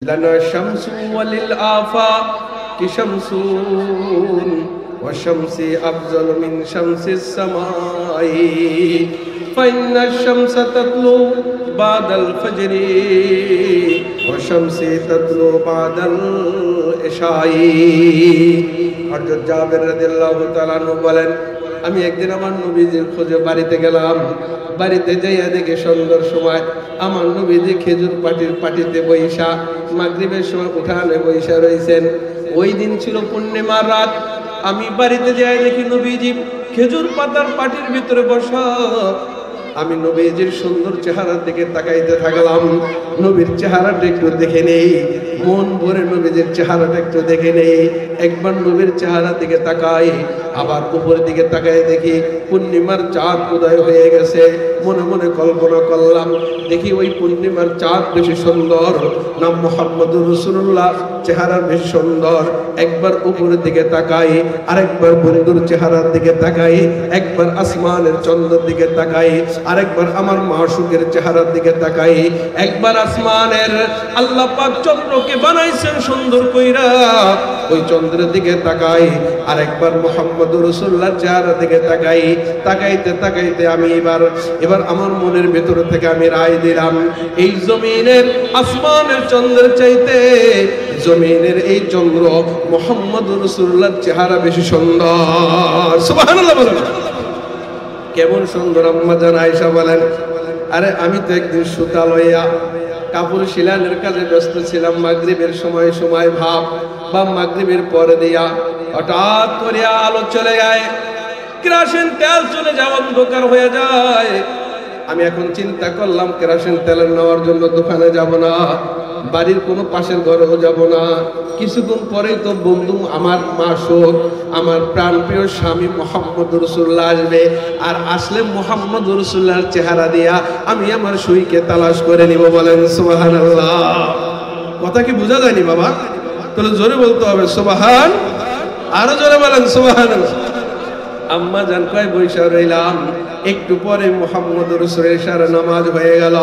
লানা শামসু ওয়ালিল আফাকি শামসুন ওয়া শামসি আফজালু মিন শামসিস সামাই ফাইন্না শামসা তাতলু বাদাল ফজরি ওয়া শামসি তাতলু বাদাল ইশাই। হযরত জাবের রাদিয়াল্লাহু তাআলা আনহু বলেন, আমি একদিন আমার নবীজির খোঁজে বাড়িতে গেলাম। বাড়িতে যাইয়া দেখে সন্ধ্যার সময় আমার নবীজি খেজুর পাটিতে বৈশা মাগরিবের সময় উঠানে বৈশা রয়েছেন। ওই দিন ছিল পূর্ণিমার রাত। আমি বাড়িতে যাই দেখি নবীজি খেজুর পাতার পাটির ভিতরে বসা। আমি নবীজির সুন্দর চেহারার দিকে তাকাইতে থাকলাম। নবীর চেহারাটা একটু দেখে নেই, মন ভরে নবীজির চেহারাটা একটু দেখে নেই। একবার নবীর চেহারা দিকে তাকাই, আবার উপরের দিকে তাকাই দেখি পূর্ণিমার চাঁদ উদয় হয়ে গেছে। মনে মনে কল্পনা করলাম, দেখি ওই পূর্ণিমার চাঁদ বেশি সুন্দর না মুহাম্মদুর রাসূলুল্লাহ চেহারা বেশি সুন্দর। একবার উপরের দিকে তাকাই, আরেকবার বন্ধুর চেহারার দিকে তাকাই, একবার আসমানের চন্দ্রের দিকে তাকাই, আরেকবার আমার মাশূকের চেহারার দিকে তাকাই। একবার আসমানের আল্লাহ পাক চন্দ্রকে বানাইছেন সুন্দর কইরা, ওই চন্দ্রের দিকে তাকাই, আরেকবার মুহাম্মদুর রাসূলুল্লাহর চেহারার দিকে তাকাই। তাকাইতে তাকাইতে আমি এবার আমার মনের ভেতর থেকে আমি রায় দিলাম, এই জমিনের আসমানের চন্দ্রের চাইতে জমিনের এই চন্দ্র মুহাম্মদুর রাসূলুল্লাহর চেহারা বেশি সুন্দর। সুবহানাল্লাহ বলেন। কেমন সুন্দর আম্মা জান আয়েশা বলেন, আরে আমি তো একদিন সুতা লইয়া কাপড় শিলানের কাজে ব্যস্ত ছিলাম। মাগরিবের সময় ভাব বা মাগরিবের পরে দিয়া হঠাৎ করে আলো চলে যায়, কেরোসিন তেল চলে যায়, অন্ধকার হয়ে যায়। আমি এখন চিন্তা করলাম কেরোসিন তেল নেওয়ার জন্য দোকানে যাব না, বাড়ির কোনো পাশের ঘরেও যাব না। কিছুক্ষণ পরেই তো বন্ধু আমার মাশূক, আমার প্রাণপ্রিয় স্বামী মুহাম্মদুর রাসূলুল্লাহ আসবে। আর আসলে মুহাম্মদুর রাসূলুল্লাহর চেহারা দিয়া আমি আমার সুইকে তালাশ করে নিব। বলেন সুবহানাল্লাহ। কথা কি বোঝা যায়নি বাবা? তাহলে জোরে বলতে হবে সুবহান, আরো জোরে বলেন সুবহানাল্লাহ। আম্মা জান কয় বৈশা রইলাম। একটু পরে মুহাম্মদুর রাসূলের ইশারা নামাজ হয়ে গেল।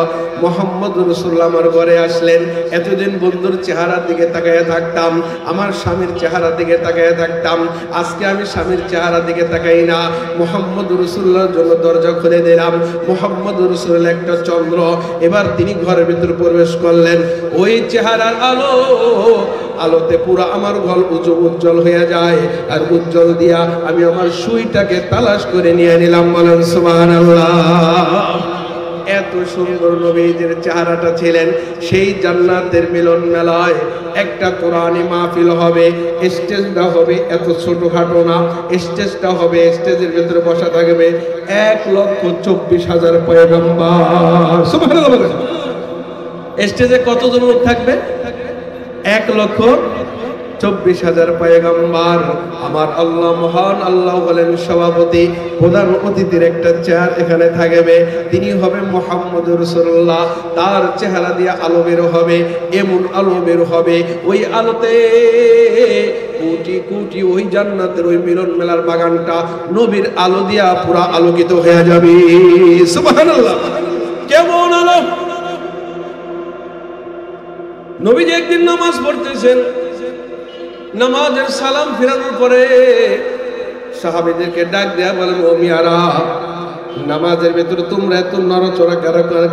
মুহাম্মদুর রাসূলুল্লাহ আমার ঘরে আসলেন। এতদিন বন্ধুর চেহারার দিকে তাকায়া থাকতাম, আমার স্বামীর চেহারার দিকে তাকায়া থাকতাম। আজকে আমি স্বামীর চেহারার দিকে তাকাই না, মুহাম্মদুর রাসূলুল্লাহর জন্য দরজা খুলে দিলাম। মুহাম্মদুর রাসূলুল্লাহ একটা চন্দ্র। এবার তিনি ঘরের ভিতর প্রবেশ করলেন। ওই চেহারার আলোতে পুরো আমার ঘর উজ্জ্বল হয়ে যায়। আর উজ্জ্বল দিয়া আমি আমার সুইটাকে তালাশ করে নিয়ে নিলাম। বলেন সুবহানাল্লাহ। এত সুন্দর নবীজির চেহারাটা ছিলেন। সেই জান্নাতের মিলন মেলায় একটা কোরআনী মাহফিল হবে, স্টেজটা হবে এত ছোটখাটো না, স্টেজটা হবে, স্টেজের ভিতরে বসা থাকবে 1,24,000 পয়গম্বর। সুবহানাল্লাহ। স্টেজে কতজন লোক থাকবে? 1,24,000 পয়গম্বর। আমার আল্লাহ মহান আল্লাহ বলেন সভাপতি, প্রধান অতিথির একটা চেয়ার এখানে থাকবে। তিনি হবে মুহাম্মদুর রাসূলুল্লাহ। তার চেহারা দিয়ে আলো বের হবে, এমন আলো বের হবে, ওই আলোতে কোটি কোটি ওই জান্নাতের ওই মিলন মেলার বাগানটা নবীর আলো দিয়া পুরা আলোকিত হয়ে যাবে। সুবহানাল্লাহ। কেমন আলো! নবীজি একদিন নামাজ পড়তেছেন। নামাজের সালাম ফিরানোর পরে সাহাবীদেরকে ডাক দেয়া বলেন, ও মিয়ারা, নামাজের ভেতরে তোমরা এত নড়াচড়া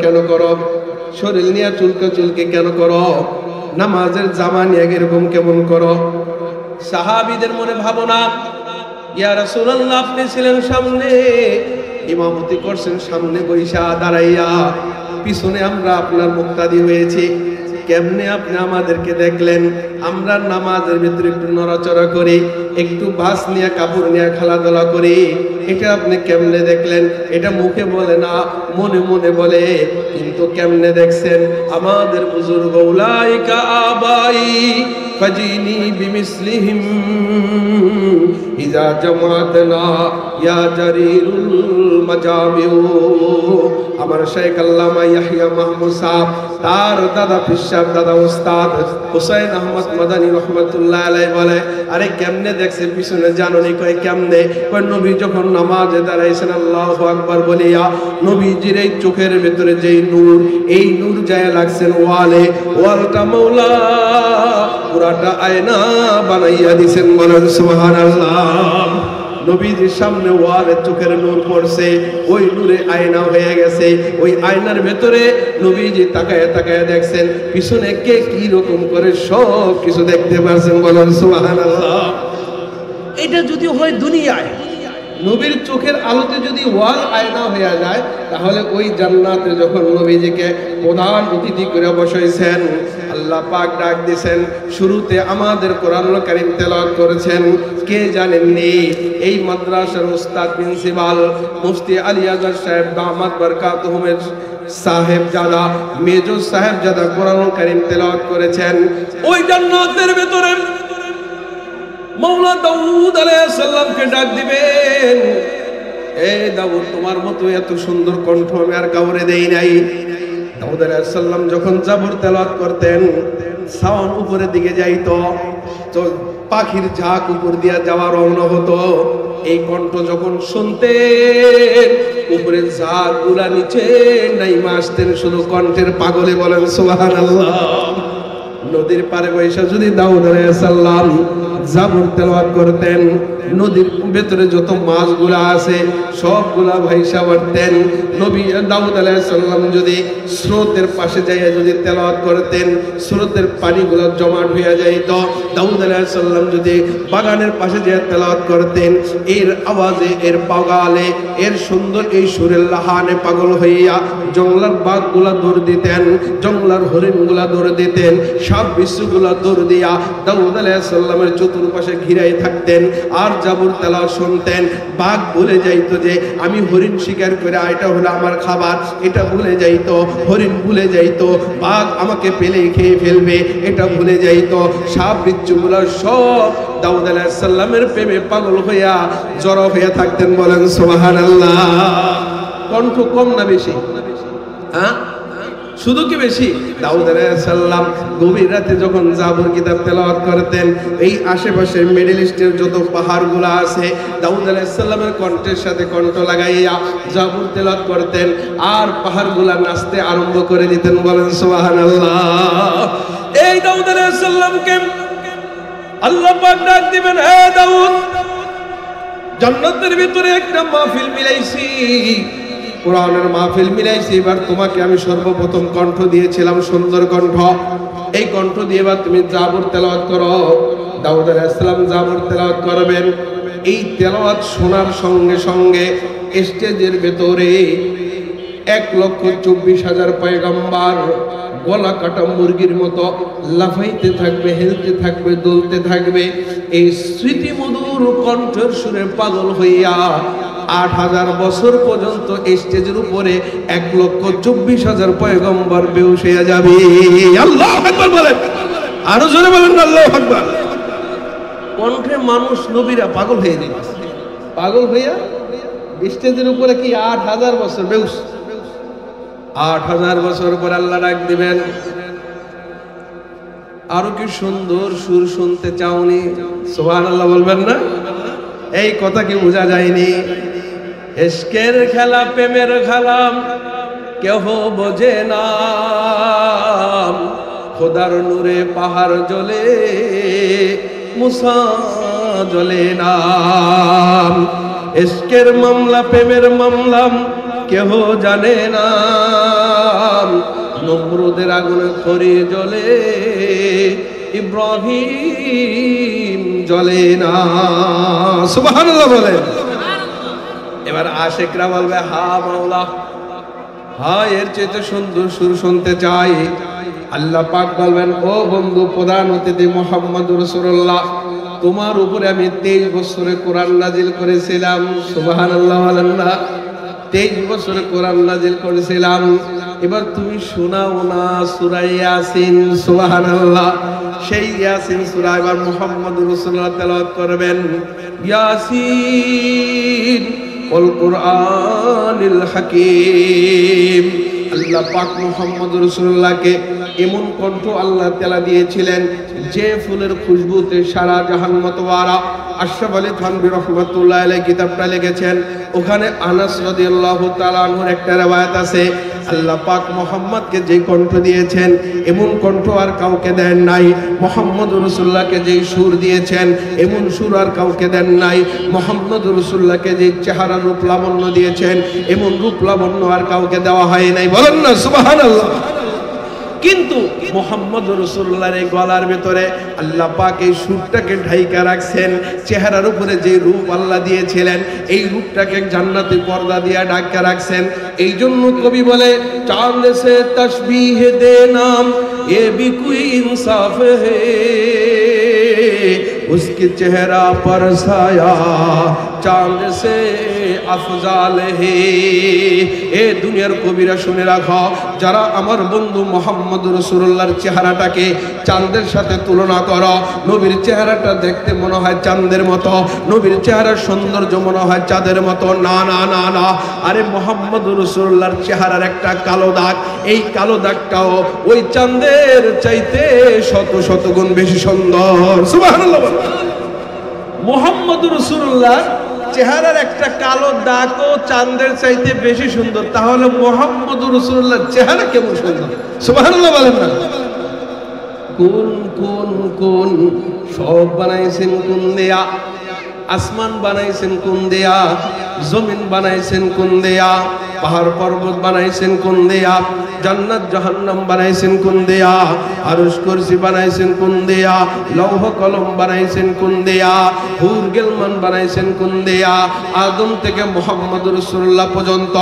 কেন করো? শরীর নিয়ে চুলকে কেন করো? নামাজের জামা নিয়ে এরকম কেমন করো? সাহাবীদের মনে ভাবনা, ইয়া রাসূলুল্লাহ, আপনি ছিলেন সামনে, ইমামতি করছেন সামনে বৈশা দাঁড়াইয়া, পিছনে আমরা আপনার মুক্তাদি হয়েছি, কেমনে আপনি আমাদেরকে দেখলেন? আমরা নামাজের ভিতরে একটু নড়াচড়া করি, একটু বাস নিয়ে কাপড় নিয়ে খেলাধুলা করি, এটা আপনি কেমনে দেখলেন? এটা মুখে বলে না, মনে মনে বলে, কিন্তু কেমনে দেখছেন? আমাদের বুজুর্গ উলাইকা আবাই ফাজিনি বিমিসলিহিম ইযা জামাতনা ইয়া জারিরুল মাজামিউ। আমার শেখ আল্লামা ইয়াহইয়া মাহমুদ সাহেব তার দাদা পিসাব দাদা ওস্তাদ হুসাইন আহমদ মাদানী রহমাতুল্লাহ আলাইহি বলে, আরে কেমনে দেখছে পিছনে জানোনি? কয় কেমনে? কয় নবী যখন নামাজে দাঁড়াইছেন আল্লাহু আকবার বলিয়া নবীজির এই চোখের ভেতরে যেই নূর, এই নূর যায় লাগছেন ওয়ালে, ওয়ালটা মাওলা পুরাটা আয়না বানাইয়া দিছেন। বলেন সুবহানাল্লাহ। নবীজির সামনে ওয়ালে চোখের নূর পড়ছে, ওই নূরে আয়না হয়ে গেছে। ওই আয়নার ভেতরে নবীজি তাকায় তাকায় দেখছেন পিছনে কে কি রকম করে সব কিছু দেখতে পারছেন। বলেন সুবহানাল্লাহ। এটা যদি হয় দুনিয়ায়, নবীর চোখের আলোতে যদি ওয়াল আয়না হয়ে যায়, তাহলে ওই জান্নাতে যখন নবীজিকে প্রধান অতিথি করে বসাইছেন, আল্লাহ পাক ডাক দিয়েছেন, শুরুতে আমাদের কোরআনুল কারীম তেলাওয়াত করেছেন কে জানেননি? এই মাদ্রাসার উস্তাদ প্রিন্সিপাল মুফতি আলী আজহার সাহেব দামাত বরকাতুহুমের সাহেবজাদা মেজর সাহেবজাদা কোরআনুল কারীম তেলাওয়াত করেছেন। ওই জান্নাতের ভেতরে মৌলা দাউদ আলাইহিস সালামকে ডাক দিবেন, এ দাউদ তোমার মতো এত সুন্দর কণ্ঠ আমি আর কাউরে দেই নাই। দাউদ আলাইহিস সালাম যখন জাবর তেলাওয়াত করতেন, সাউন্ড উপরের দিকে যাইতো, তো পাখির ঝাঁক উপর দিয়া যাওয়া রওনা হতো। এই কণ্ঠ যখন শুনতেন, উপরের ঝাঁক গুলা নিচে নাইমা আসতেন শুধু কণ্ঠের পাগলে। বলেন সুবহানাল্লাহ। নদীর পারে বৈশা যদি দাউদ আলাইহিস সালাম জাবর তেলাওয়াত করতেন, নদীর ভেতরে যত মাছগুলা আছে সবগুলা ভাইসা উঠতেন। নবী দাউদ আলাইহিস সালাম যদি স্রোতের পাশে যাইয়া যদি তেলাওয়াত করতেন, স্রোতের পানিগুলো জমাট হইয়া যাইত। দাউদ আলাইহিস সালাম যদি বাগানের পাশে যাইয়া তেলাওয়াত করতেন, এর আওয়াজে, এর পাগালে, এর সুন্দর এই সুরের লাহানে পাগল হইয়া জঙ্গলার বাঘগুলা দৌড় দিতেন, জঙ্গলার হরিণগুলা দৌড় দিতেন, সাপ বিচ্ছুগুলা দৌড় দিয়া দাউদ আলাইহিস সালামের চতুর্পাশে ঘিরাই থাকতেন। আর জাবর তেলাওয়াত শুনতেন, বাঘ ভুলে যাইতো যে আমি হরিণ শিকার করে এটা হলো আমার খাবার, এটা ভুলে যাইতো। হরিণ ভুলে যাইতো বাঘ আমাকে পেলে খেয়ে ফেলবে, এটা ভুলে যাইতো। সাপ বিচ্ছুগুলা সব দাউদ আলাইহিস সালামের প্রেমে পাগল হইয়া জড়ো হইয়া থাকতেন। বলেন সুবহানাল্লাহ। কণ্ঠ কম না বেশি? হ্যাঁ, শুধু কি বেশি? দাউদ আলাইহিস সালাম গভীর রাতে যখন জাবর কিতাব তেলাওয়াত করতেন, এই আশেপাশে মিডল ইস্টের যত পাহাড়গুলো আছে দাউদ আলাইহিস সালামের কণ্ঠের সাথে কণ্ঠ লাগাইয়া জাবর তেলাওয়াত করতেন, আর পাহাড়গুলা নাচতে আরম্ভ করে দিতেন। বলেন সুবহানাল্লাহ। এই দাউদ আলাইহিস সালামকে আল্লাহ পাক ডাক দিবেন, হে দাউদ, জান্নাতের ভিতরে একটা মাহফিল মিলাইছি, কোরআনের মাহফিল মিলাইছি। এবার তোমাকে আমি সর্বপ্রথম কণ্ঠ দিয়েছিলাম সুন্দর কণ্ঠ, এই কণ্ঠ দিয়ে এবার তুমি জাবর তেলাওয়াত করো। দাউদ আলাইহিস সালাম জাবর তেলাওয়াত করবেন। এই তেলাওয়াত শোনার সঙ্গে সঙ্গে স্টেজের ভেতরে 1,24,000 পয়গম্বর গলা কাটা মুরগির মতো লাফাইতে থাকবে, হেলতে থাকবে, দুলতে থাকবে। এই স্মৃতিমধুর কণ্ঠের সুরে পাগল হইয়া 8,000 বছর পর্যন্ত স্টেজের উপরে 1,24,000 পয়গম্বর বেহুশ হয়ে যাবে। আল্লাহু আকবার বলেন, আরো জোরে বলেন আল্লাহু আকবার। কণ্ঠে মানুষ নবীরা পাগল হয়ে যাবে, পাগল হইয়া স্টেজের উপরে কি 8,000 বছর বেহুশ। 8,000 বছর পর আল্লাহ ডাক দিবেন, আরো কি সুন্দর সুর শুনতে চাওনি? সুবহানাল্লাহ বলবেন না? এই কথা কি বোঝা যায়নি? ইশকের খেলা, প্রেমের খেলা কেহ বোঝে না, খোদার নূরে পাহাড় জ্বলে মুসা জ্বলে না। ইশকের মামলা, প্রেমের মামলা কেহ জানে না, নমরুদের আগুনে খড়ি জ্বলে ইব্রাহিম জ্বলে না। সুবহানাল্লাহ বলেন। এবার আশিকরা বলবে, হা মাওলা, হা এর চেয়ে সুন্দর সুর শুনতে চাই। আল্লাহ পাক বলবেন, ও বন্ধু প্রধান অতিথি মুহাম্মদুর রাসূলুল্লাহ, তোমার উপরে আমি 23 বছরে কোরআন নাজিল করেছিলাম। সুবহানাল্লাহ বলেন না? 23 বছরে কোরআন নাজিল করেছিলাম। এবার তুমি শোনাও না সূরা ইয়াসিন। সুবহানাল্লাহ। সেই ইয়াসিন সূরা এবার মুহাম্মদুর রাসূলুল্লাহ তেলাওয়াত করবেন। ইয়াসিন ওয়াল কুরআনিল হাকীম। আল্লাহ পাক মুহাম্মদুর রাসূলুল্লাহকে এমন কণ্ঠ আল্লাহ তাআলা দিয়েছিলেন যে ফুলের খুশবুতে সারা জাহান মতওয়ারা। আশরাফ আলী থানভী রাহমাতুল্লাহ আলাইহি কিতাবটা লিখেছেন, ওখানে আনাস রাদিয়াল্লাহু তাআলা আনহুর একটা riwayat আছে, আল্লাহ পাক মুহাম্মদকে যে কণ্ঠ দিয়েছেন এমন কণ্ঠ আর কাউকে দেন নাই। মুহাম্মদুর রাসূলুল্লাহকে যে সুর দিয়েছেন এমন সুর আর কাউকে দেন নাই। মুহাম্মদুর রাসূলুল্লাহকে যে চেহারা রূপ লাবণ্য দিয়েছেন এমন রূপ লাবণ্য আর কাউকে দেওয়া হয় নাই। বলেন না সুবহানাল্লাহ। কিন্তু মুহাম্মদুর রাসূলুল্লাহর এই গলার ভিতরে আল্লাহ পাক এই সুরটাকে ঢাইকা রাখছেন। চেহারার উপরে যে রূপ আল্লাহ দিয়েছিলেন এই রূপটাকে জান্নাতি পর্দা দিয়ে ঢাকা রাখছেন। এই জন্য কবি বলে, চাঁদ সে তশবীহ দে নাম এ ভি কোই ইনসাফ হে, उसके चेहरा पर साया चांद से अफजाल है। এ দুনিয়ার কবিরা শুনে রাখো, যারা আমার বন্ধু মুহাম্মদুর রাসূলুল্লাহর চেহারাটাকে চাঁদের সাথে তুলনা করো, নবীর চেহারাটা দেখতে মনে হয় চাঁদের মতো, নবীর চেহারার সৌন্দর্য মনে হয় চাঁদের মতো। না না না না, আরে মুহাম্মদুর রাসূলুল্লাহর চেহারার একটা কালো দাগ, এই কালো দাগটাও ওই চাঁদের চাইতে শত শত গুণ বেশি সুন্দর। সুবহানাল্লাহ। মুহাম্মদুর রাসূলুল্লাহর চেহারার একটা কালো দাগও চাঁদের চাইতে বেশি সুন্দর। তাহলে মুহাম্মদুর রাসূলুল্লাহর চেহারা কেমন সুন্দর? সুবহানাল্লাহ বলেন না। কোন কোন কোন সব বানাইছেন কোন দেয়া, আসমান বানাইছেন কোন দেয়া, জমিন বানাইছেন কোন দেয়া, পাহাড় পর্বত বানাইছেন কোন দেয়া, জান্নাত জাহান্নাম বানাইছেন কোন দেয়া, আরশ কুরসি বানাইছেন কোন দেয়া, লৌহ কলম বানাইছেন কোন দেয়া, হুর গিলমান বানাইছেন কোন দেয়া, আদম থেকে মুহাম্মদুর রাসূলুল্লাহ পর্যন্ত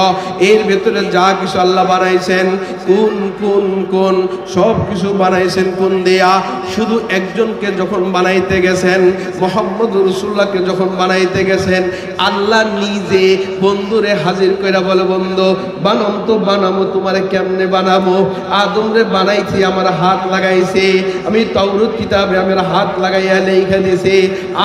এর ভিতরে যা কিছু আল্লাহ বানাইছেন কোন কোন কোন সব কিছু বানাইছেন কোন দেয়া। শুধু একজনকে যখন বানাইতে গেছেন, মুহাম্মদুর রাসূলুল্লাহকে যখন বানাইতে গেছেন, আল্লাহ নিজে বন্ধুরে হাজির কইরা বলে, বন্ধু বানাম তো বানামো, তোমারে কেমনে বানাবো? আদম রে বানাইছি, আমার হাত লাগাইছে, আমি তাওরাত কিতাবে আমার হাত লাগাইয়া লেখা দিয়েছে,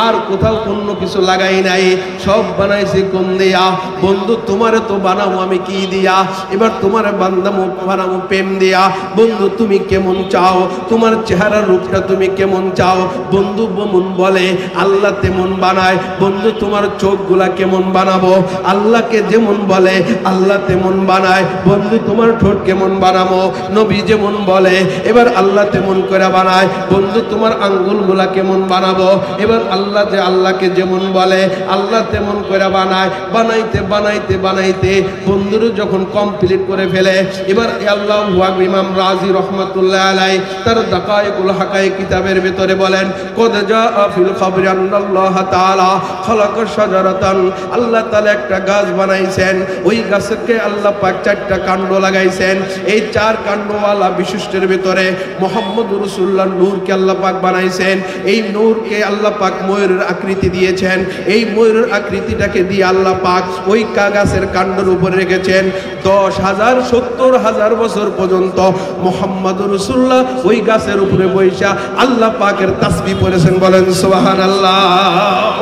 আর কোথাও কোনো কিছু লাগাই নাই, সব বানাইছি কোন দিয়া। বন্ধু তোমারে তো বানাবো আমি কি দিয়া? এবার তোমারে বান্দামো বানাবো প্রেম দিয়া। বন্ধু তুমি কেমন চাও? তোমার চেহারার রূপটা তুমি কেমন চাও? বন্ধু বমন বলে আল্লাহ তেমন বানায়। বন্ধু তোমার চোখগুলা কেমন বানাবো? আল্লাহকে যেমন বলে আল্লাহ তেমন বানায়। বন্ধু তোমার ঠোঁট কেমন বানাবো? নবী যেমন বলে এবার আল্লাহ তেমন করে বানায়। বন্ধু তোমার আঙ্গুলগুলা কেমন বানাবো? এবার আল্লাহ যে আল্লাহকে যেমন বলে আল্লাহ তেমন করে বানায়। বানাইতে বানাইতে বানাইতে বন্ধুর যখন কমপ্লিট করে ফেলে, এবার আল্লাহু আকবার। ইমাম রাজি রাহমাতুল্লাহ আলাইহি তার দাকায়েকুল হাকায়েক কিতাবের ভিতরে বলেন, কদ জাআ ফিল খাবরি আন্নাল্লাহ তাআলা খালাকা শাজারাতান, আল্লাহ তাআলা একটা গাছ বানাইছেন, ওই গাছকে আল্লাহ পাক চারটা কাণ্ড লাগাইছেন। এই চার কাণ্ডওয়ালা বিশিষ্টের ভিতরে মুহাম্মদুর রাসূলুল্লাহর নূরকে আল্লাহ পাক বানাইছেন। এই নূরকে আল্লাহ পাক ময়ূরের আকৃতি দিয়েছেন। এই ময়ূরের আকৃতিটাকে দিয়ে আল্লাহ পাক ওই গাছের কাণ্ডের উপরে রেখেছেন। 10,000 70,000 বছর পর্যন্ত মুহাম্মদুর রাসূলুল্লাহ ওই গাছের উপরে বৈশা আল্লাহ পাকের তাসবিহ পড়েছেন। বলেন সুবহানাল্লাহ।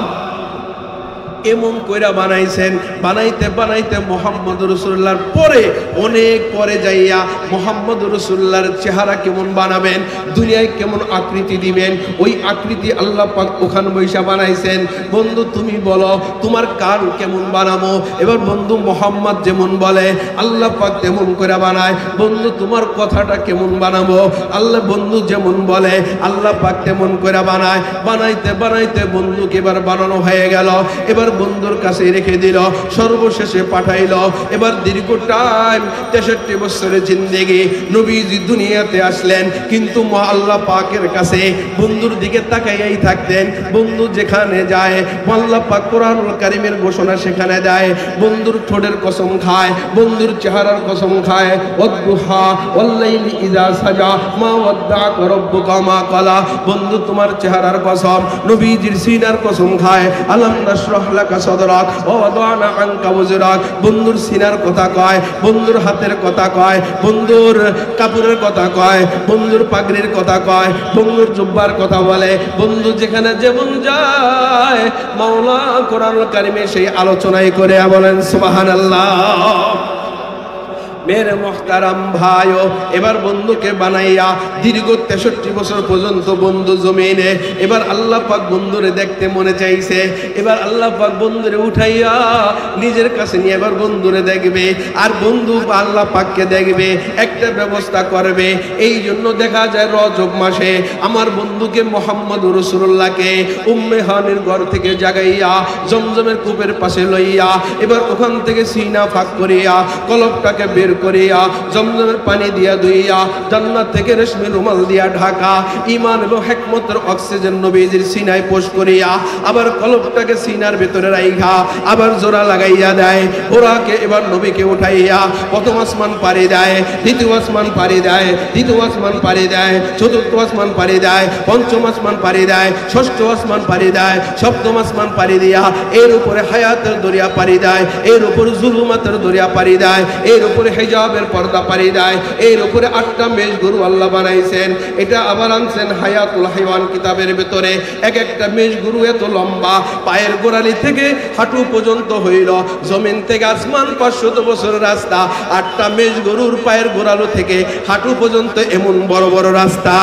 এমন কইরা বানাইছেন। বানাইতে বানাইতে মুহাম্মদুর রাসূলুল্লাহর পরে অনেক পরে যাইয়া মুহাম্মদুর রাসূলুল্লাহর চেহারা কেমন বানাবেন, দুনিয়ায় কেমন আকৃতি দিবেন, ওই আকৃতি আল্লাহ পাক ওখানে বৈশা বানাইছেন। বন্ধু তুমি বলো তোমার কান কেমন বানাবো? এবার বন্ধু মুহাম্মদ যেমন বলে আল্লাহ পাক তেমন করে বানায়। বন্ধু তোমার কথাটা কেমন বানাবো? আল্লাহ বন্ধু যেমন বলে আল্লাহ পাক তেমন করে বানায়। বানাইতে বানাইতে বন্ধুকে এবার বানানো হয়ে গেল। এবার বন্ধুর কাছে রেখে দিল, সর্বশেষে পাঠাইল। এবার দীর্ঘ টাইম 63 বছরের জিন্দেগি নবীজি দুনিয়াতে আসলেন, কিন্তু আল্লাহ পাকের কাছে বন্ধুর দিকে তাকাইয়াই থাকতেন। বন্ধু যেখানে যায় আল্লাহ পাক কোরআনুল কারীমের ঘোষণা সেখানে যায়। বন্ধুর ঠোঁটের কসম খায়, বন্ধুর চেহারার কসম খায়। ওয়াদুহা ওয়াল্লাইলি ইযা সাজা মা ওয়াদ্দাকা রাব্বুকা মা ক্বালা। বন্ধু তোমার চেহারার কসম, নবীজির সিনার কসম খায়। আলাম নাশরাহ লাকা সাদরাক ওয়া ওয়াদানা আনকা ওযরাক। বন্ধুর সিনার কথা কয়, বন্ধুর হাতের কথা কয়, বন্ধুর কাপড়ের কথা কয়, বন্ধুর পাগড়ির কথা কয়, বন্ধুর জুব্বার কথা বলে। বন্ধু যেখানে যেমন যায় মাওলা কোরআনুল কারীমে সেই আলোচনাই করে। বলেন সুবহানাল্লাহ। মেরে মোহতারাম ভাইও, এবার বন্ধুকে বানাইয়া দীর্ঘ 63 বছর পর্যন্ত বন্ধু জমিনে। এবার আল্লাহ পাক বন্ধুরে দেখতে মনে চাইছে। এবার আল্লাহ পাক বন্ধুরে উঠাইয়া নিজের কাছে নিয়ে এবার বন্ধুরে দেখবে, আর বন্ধু আল্লাহ পাককে দেখবে, একটা ব্যবস্থা করবে। এই জন্য দেখা যায় রজব মাসে আমার বন্ধুকে মুহাম্মদ রাসূলুল্লাহকে উম্মে হানির ঘর থেকে জাগাইয়া জমজমের কূপের পাশে লইয়া এবার ওখান থেকে সিনা ফাঁক করিয়া কলবটাকে বের করিয়া জমজমের পানি দিয়া ধুইয়া জান্নাত থেকে রেশমি রুমাল দিয়া ঢাকা ঈমান এবং হিকমতের অক্সিজেন নবীজির সিনায় পোষ করিয়া আবার কলবটাকে সিনার ভিতরে রাইখা আবার জোড়া লাগাইয়া দেয়। ওরাকে এবার নবীকে উঠাইয়া প্রথম আসমান পাড়ি দেয়, দ্বিতীয় আসমান পাড়ি দেয়, তৃতীয় আসমান পাড়ি দেয়, চতুর্থ আসমান পাড়ি দেয়, পঞ্চম আসমান পাড়ি দেয়, ষষ্ঠ আসমান পাড়ি দেয়, সপ্তম আসমান পাড়ি দিয়া এর উপরে হায়াতের দরিয়া পাড়ি দেয়, এর উপরে জুলুমাতের দরিয়া পাড়ি দেয়, এর উপরে হিজাবের পর্দা পাড়ি দেয়, এর উপরে 8টা মেষ গরু আল্লাহ বানাইছেন। এটা আবার আনছেন হায়াতুল হাইওয়ান কিতাবের ভিতরে। এক একটা মেষ গরু এত লম্বা, পায়ের গোড়ালি থেকে হাঁটু পর্যন্ত হইল। জমিন থেকে আসমান 500 বছর রাস্তা, 8টা মেষ গরুর পায়ের গোড়ালো থেকে হাঁটু পর্যন্ত এমন বড় বড় রাস্তা।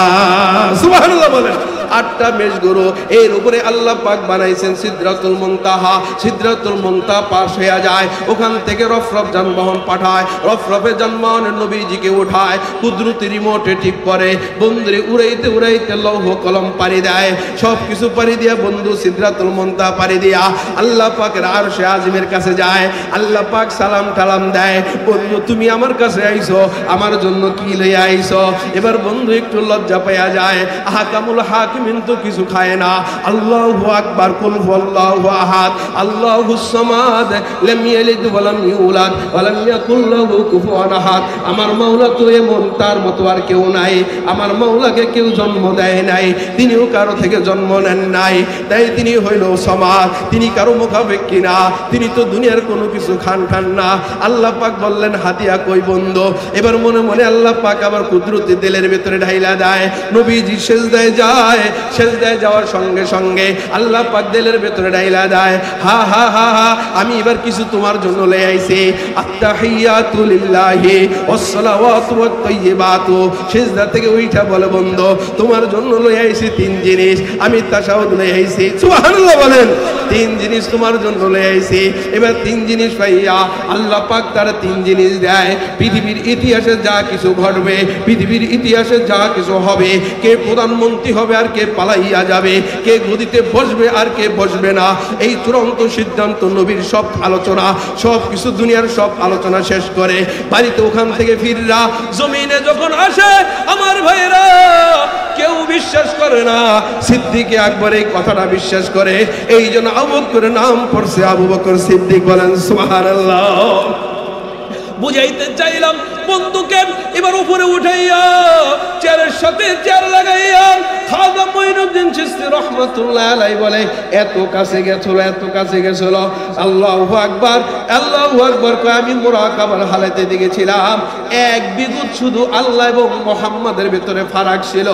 সুবহানাল্লাহ বলেন। 8টা মেষ গরু, এর উপরে আল্লাহ পাক বানাইছেন সিদরাতুল মুনতাহা। সিদরাতুল মুনতাহা পাশ হয়ে যায়, ওখান থেকে রফরফ যানবাহন পাঠায়, রফরফে যানবাহনের নবীজিকে উঠায়, কুদরতি রিমোটে ঠিক করে বন্ধুরে উড়াইতে উড়াইতে লৌহ কলম পাড়ি দেয়। সব কিছু পাড়ি দিয়া বন্ধু সিদরাতুল মুনতাহা পাড়ি দিয়া আল্লাহ পাকের আরশে আজিমের কাছে যায়। আল্লাহ পাক সালাম টালাম দেয়, বন্ধু তুমি আমার কাছে আইছো, আমার জন্য কি লইয়া আইছো? এবার বন্ধু একটু লজ্জা পাইয়া যায়। আহকামুল হাকিমিন তো কিছু খায় না। আল্লাহু আকবার, কুল হুয়াল্লাহু আহাদ, আল্লাহুস সামাদ, লাম ইয়ালিদ ওয়া লাম ইউলাদ ওয়া লাম ইয়াকুল লাহু কুফুয়ান আহাদ। আমার মাওলা তো এমন, তার মতো আর কেউ নাই। আমার মাওলাকে কেউ জন্ম দেয় নাই, তিনিও কারো থেকে জন্ম নেন নাই, তাই তিনি হইল সমাদ, তিনি কারো মুখাপেক্ষী না, তিনি তো দুনিয়ার কোনো কিছু খান না। আল্লাহ পাক বললেন হাতিয়া কই বন্ধু? এবার মনে মনে আল্লাহ পাক আবার কুদরতি দিলের ভিতরে ঢাইলা দেয়। নবীজি সেজদায় যায়, সেজদায় যাওয়ার সঙ্গে সঙ্গে আল্লাহ পাক দিলের ভিতরে ঢাইলা দেয়, হা হা হা হা, আমি এবার কিছু তোমার জন্য লই আইছি। আত্তাহিয়াতু লিল্লাহি ওয়াস সালাওয়াতু ওয়াত তাইয়্যিবাতু। সেজদা থেকে উঠা বলে বন্ধু তোমার জন্য লই আইছি 3 জিনিস, আমি তাশাহুদ লই আইছি। সুবহানাল্লাহ বলেন। 3 জিনিস তোমার জন্য লই আইছি। এবার 3 জিনিস পাইয়া আল্লাহ পাক তার 3 জিনিস দেয়। পৃথিবীর ইতিহাসে যা কিছু ঘটবে, পৃথিবীর ইতিহাসে যা কিছু হবে, কে প্রধানমন্ত্রী হবে আর কে পালাইয়া যাবে, কে গদিতে বসবে আর কে বসবে না, এই চূড়ান্ত সিদ্ধান্ত নবীর সব আলোচনা, সব কিছু দুনিয়ার সব আলোচনা শেষ করে বাড়িতে ওখান থেকে ফিররা জমিনে যখন আসে আমার ভাইরা কেউ বিশ্বাস করে না। সিদ্দিক আকবর এই কথাটা বিশ্বাস করে, এই জন্য আবু বকরের নাম পড়ছে আবু বকর সিদ্দিক। বলেন সুবহানাল্লাহ। বুঝাইতে চাইলাম বন্ধুকে এবার উপরে উঠাইয়া চেয়ারের সাথে চেয়ার লাগাইয়া খাজা মঈনুদ্দিন চিশতি রাহমাতুল্লাহ আলাইহি বলে এত কাছে গেছিল, এত কাছে গেছিল। আল্লাহু আকবার, আল্লাহু আকবার কয় আমি মুরাকাবার হালাতে দেখেছিলাম এক বিগুত শুধু আল্লাহ এবং মুহাম্মাদের ভিতরে ফারাক ছিল।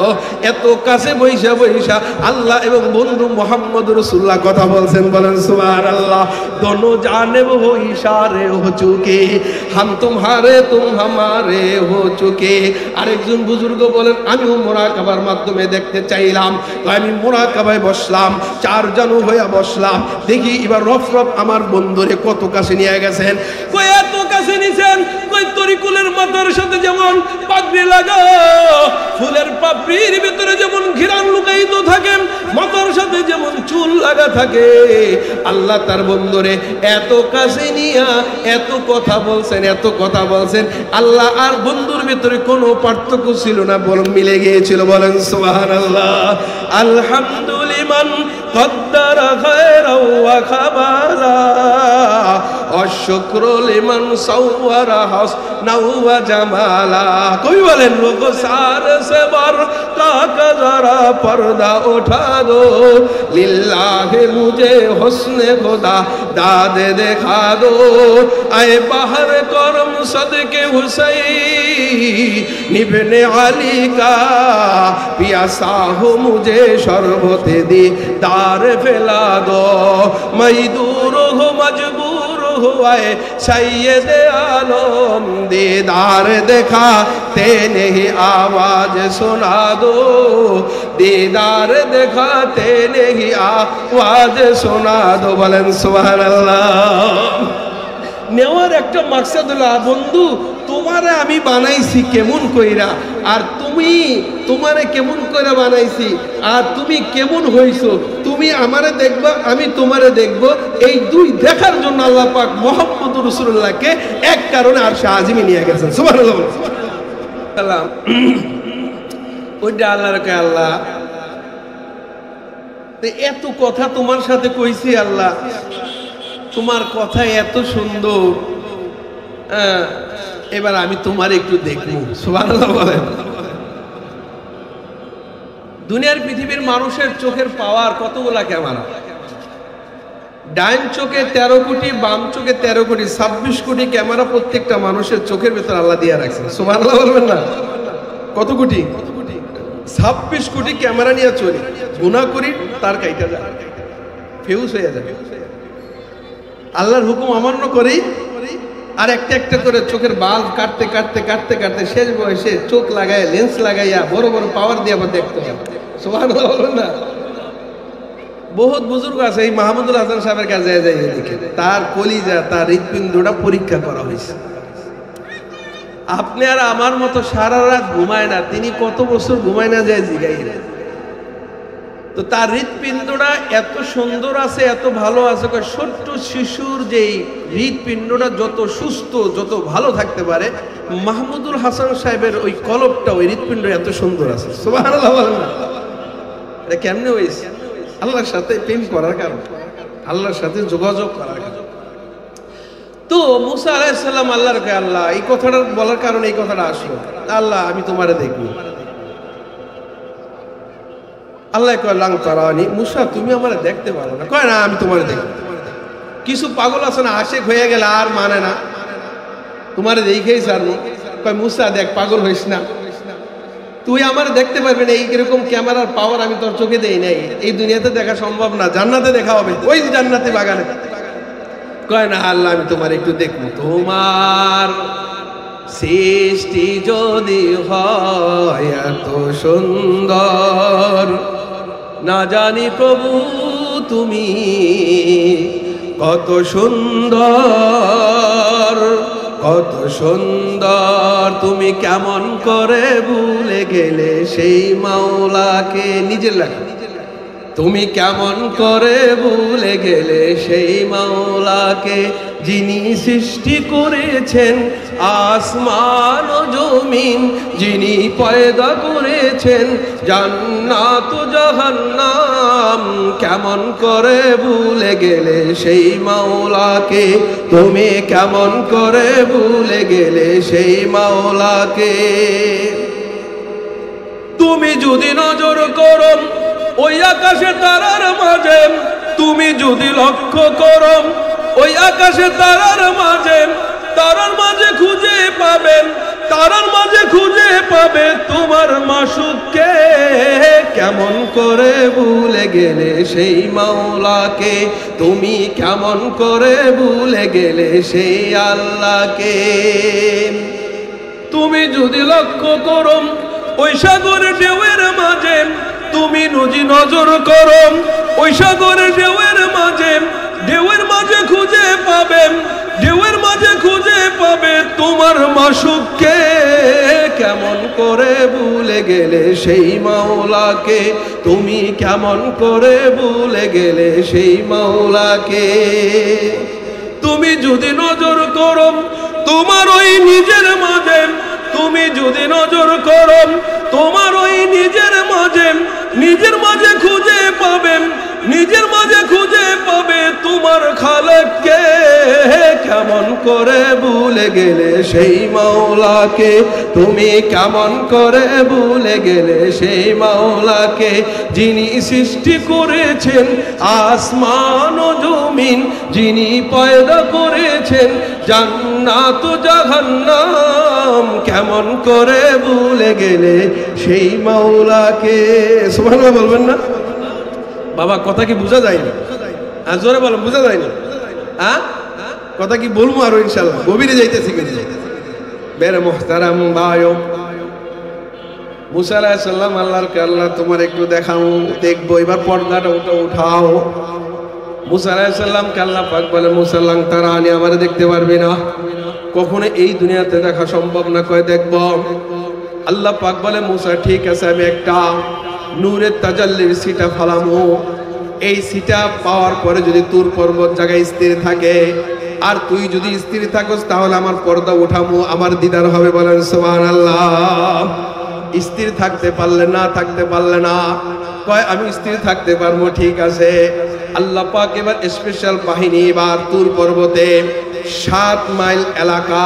এত কাছে বৈশা বৈশা আল্লাহ এবং বন্ধু মুহাম্মদ রাসূলুল্লাহ কথা বলছেন। বলেন সুবহানাল্লাহ। দোনো জানেব হো ইশারে হো চুকে, হাম তুমহারে তুম হামারে হো চুকে। আরেকজন বুজুর্গ বলেন আমিও মুরাকাবার মাধ্যমে দেখতে চাইলাম, তো আমি মুরাকাবায় বসলাম, 4 জানু হইয়া বসলাম। দেখি এবার রফরফ আমার বন্ধুরে কত কাছে নিয়ে গেছেন। কই এত কাছে নিছেন? কই তরিকুলের মাথার সাথে যেমন পাগড়ি লাগা, ফুলের পাপড়ির ভিতরে যেমন ঘিরান লুকায়িত থাকে, মাথার সাথে যেমন চুল লাগা থাকে, আল্লাহ তার বন্ধুরে এত কাছে নিয়া এত কথা বলছেন, এত কথা বলছেন। আল্লাহ আর বন্ধুর ভিতরে কোনো পার্থক্য ছিল না, বরং মিলে গিয়েছিল। বলেন সুবহানাল্লাহ। আলহামদুলিমান কদ্দারা খায়রা ওয়া খাবারা অশুক্রু লিমান সাওয়ারা হাসনা ওয়া জামালা। কবি বলেন রুখসার সে বরকা কা জরা পর্দা উঠা দো, লিল্লাহি মুঝে হুসনে খুদা दाद दिखा दो, आए बाहर करम सदके हुसैन इब्ने अली का, पियासा हो मुझे शरबत दी दार पिला दो, मैं दूर हो मजबूर हुए सैयद आलम, दीदार दिखाते नहीं आवाज सुना दो, दीदार दिखाते नहीं आवाज सुना दो। बोलें सुबहानाल्लाह। নেওয়ার একটা মাকসাদ হলো বন্ধু তোমারে আমি বানাইছি কেমন কইরা, আর তুমি তোমারে কেমন কইরা বানাইছি, আর তুমি কেমন হইছো, তুমি আমারে দেখবা আমি তোমারে দেখব। এই দুই দেখার জন্য আল্লাহ পাক মুহাম্মদুর রাসূলুল্লাহকে এক কারণে আরশে আজিমে নিয়ে গেছেন। সুবহানাল্লাহ। সালাম ওইটা আল্লাহর কে আল্লাহ এত কথা তোমার সাথে কইছি, আল্লাহ তোমার কথা এত সুন্দর, এবার আমি তোমার একটু দেখবো। সুবহানাল্লাহ বলেন। দুনিয়ার পৃথিবীর মানুষের চোখের পাওয়ার কতগুলা ক্যামেরা, ডাইন চোখে 13 কোটি, বাম চোখে 13 কোটি, 26 কোটি ক্যামেরা প্রত্যেকটা মানুষের চোখের ভেতর আল্লাহ দিয়ে রাখছেন। সুবহানাল্লাহ বলবেন না? কত কোটি? 26 কোটি ক্যামেরা নিয়ে চলি, গুনাহ করি তার কাইটা যায়, ফিউজ হয়ে যাবে। আল্লাহর হুকুম অমান্য করি আর একটা একটা করে চোখের বাল্ব কাটতে কাটতে কাটতে কাটতে শেষ বয়সে চোখ লাগায় লেন্স লাগাইয়া বড় বড় পাওয়ার দিয়ে আবার দেখতে হবে। সুবহানাল্লাহ বলবেন না? বহুত বুজুর্গ আছে, এই মাহমুদুল হাসান সাহেবের কাছে যায় দেখে তার কলিজা তার হৃৎপিণ্ডটা পরীক্ষা করা হয়েছে। আপনি আর আমার মতো সারা রাত ঘুমায় না, তিনি কত বছর ঘুমায় না যায় জিগাই, তো তার হৃৎপিণ্ডটা এত সুন্দর আছে, এত ভালো আছে। ছোট্ট শিশুর যেই হৃৎপিণ্ডটা যত সুস্থ যত ভালো থাকতে পারে, মাহমুদুল হাসান সাহেবের ওই কলবটা ওই হৃৎপিণ্ড এত সুন্দর আছে। সুবহানাল্লাহ বলেন না? এটা কেমনে হয়েছে? আল্লাহর সাথে প্রেম করার কারণ, আল্লাহর সাথে যোগাযোগ করার কারণ। তো মুসা আলাইহিস সালাম আল্লাহর কে আল্লাহ এই কথাটা বলার কারণে এই কথাটা আসলো, আল্লাহ আমি তোমারে দেখবো। আল্লাহ কয় লাং তারানি, মুসা তুমি আমারে দেখতে পারো না। কয় না আমি তোমারে দেখব। কিছু পাগল আছে না, আশেক হয়ে গেলে আর মানে না, তোমারে দেখেই ছাড়বো। কয় মুসা দেখ, পাগল হইস না, তুই আমার দেখতে পারবি না, এইরকম ক্যামেরার পাওয়ার আমি তোর চোখে দেই নাই, এই দুনিয়াতে দেখা সম্ভব না, জান্নাতে দেখা হবে, ওই জান্নাতে বাগানে। কয় না আল্লাহ আমি তোমার একটু দেখবো। তোমার সৃষ্টি যদি হয় এত সুন্দর, না জানি প্রভু তুমি কত সুন্দর, কত সুন্দর, তুমি কেমন করে ভুলে গেলে সেই মাওলাকে। নিজের লেখা। তুমি কেমন করে ভুলে গেলে সেই মাওলাকে, যিনি সৃষ্টি করেছেন আসমান ও জমিন, যিনি পয়দা করেছেন জান্নাত ও জাহান্নাম। কেমন করে ভুলে গেলে সেই মাওলাকে, তুমি কেমন করে ভুলে গেলে সেই মাওলাকে। তুমি যদি নজর করো ওই আকাশে তারার মাঝে, তুমি যদি লক্ষ্য করো ওই আকাশে তারার মাঝে খুঁজে পাবেন, তারার মাঝে খুঁজে পাবে তোমার মাসুককে। কেমন করে ভুলে গেলে সেই মাওলাকে, তুমি কেমন করে ভুলে গেলে সেই আল্লাহকে। তুমি যদি লক্ষ্য করো ওই সাগরের ঢেউয়ের মাঝে, তুমি যদি নজর করো ওই সাগরের ঢেউয়ের মাঝে খুঁজে পাবে, ঢেউয়ের মাঝে খুঁজে পাবে তোমার মাসুককে। কেমন করে ভুলে গেলে সেই মাওলাকে, তুমি কেমন করে ভুলে গেলে সেই মাওলাকে। তুমি যদি নজর করো তোমার ওই নিজের মাঝে, তুমি যদি নজর করো তোমার ওই নিজের মাঝে খুঁজে পাবে, নিজের মাঝে খুঁজে পাবে তোমার খালেককে। কেমন করে ভুলে গেলে সেই মাওলাকে, তুমি কেমন করে ভুলে গেলে সেই মাওলাকে, যিনি সৃষ্টি করেছেন আসমান ও জমিন, যিনি পয়দা করেছেন জান্নাত ও জাহান্নাম, কেমন করে ভুলে গেলে সেই মাওলাকে। সুবহানাল্লাহ বলবেন না বাবা? কথা কি বোঝা যায়নি? জোরে বলেন, বোঝা যায়নি? কথা কি বলবো আরো ইনশাআল্লাহ, গভীরে যাইতেছি কিন্তু। মেরে মুহতারাম ভাইও, মুসা আলাইহিস সালাম আল্লাহকে, আল্লাহ তোমার একটু দেখাও, দেখবো। এবার পর্দাটা উঠাও। মুসা আলাইহিস সালামকে আল্লাহ পাক বলে, মুসা লাং তারানি, আমারে দেখতে পারবি না, কখনো এই দুনিয়াতে দেখা সম্ভব না। কয় দেখব। আল্লাহ পাক বলে, মুসা ঠিক আছে, আমি একটা নূরের তাজাল্লির সিটা ফালামো। এই সিটা পাওয়ার পরে যদি তুর পর্বত জায়গায় স্থির থাকে, আর তুই যদি স্থির থাকস, তাহলে আমার পর্দা উঠামো, আমার দিদার হবে। বলেন সুবহানাল্লাহ। স্থির থাকতে পারলে না, থাকতে পারলে না। কয় আমি স্থির থাকতে পারবো, ঠিক আছে। আল্লাহ পাক এবার স্পেশাল বাহিনী, এবার তুর পর্বতে 7 মাইল এলাকা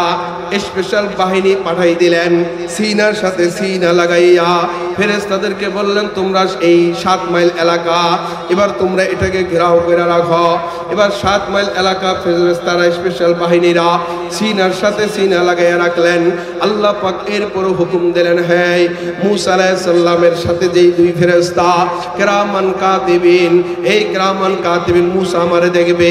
স্পেশাল বাহিনী পাঠাই দিলেন। সিনার সাথে সিনা লাগাইয়া ফেরেশতাদেরকে বললেন, তোমরা এই 7 মাইল এলাকা এবার তোমরা এটাকে ঘেরাও করে রাখো। এবার 7 মাইল এলাকা ফেরেশতারা স্পেশাল বাহিনীরা সিনার সাথে সিনা লাগাইয়া রাখলেন। আল্লাহ পাক এরপরও হুকুম দিলেন, হ্যাঁ মুসা আলাইহিস সালামের সাথে যেই 2 ফেরেশতা কিরামান কাতিবিন, এই কিরামান কাতিবিন মুসা আমারে দেখবে,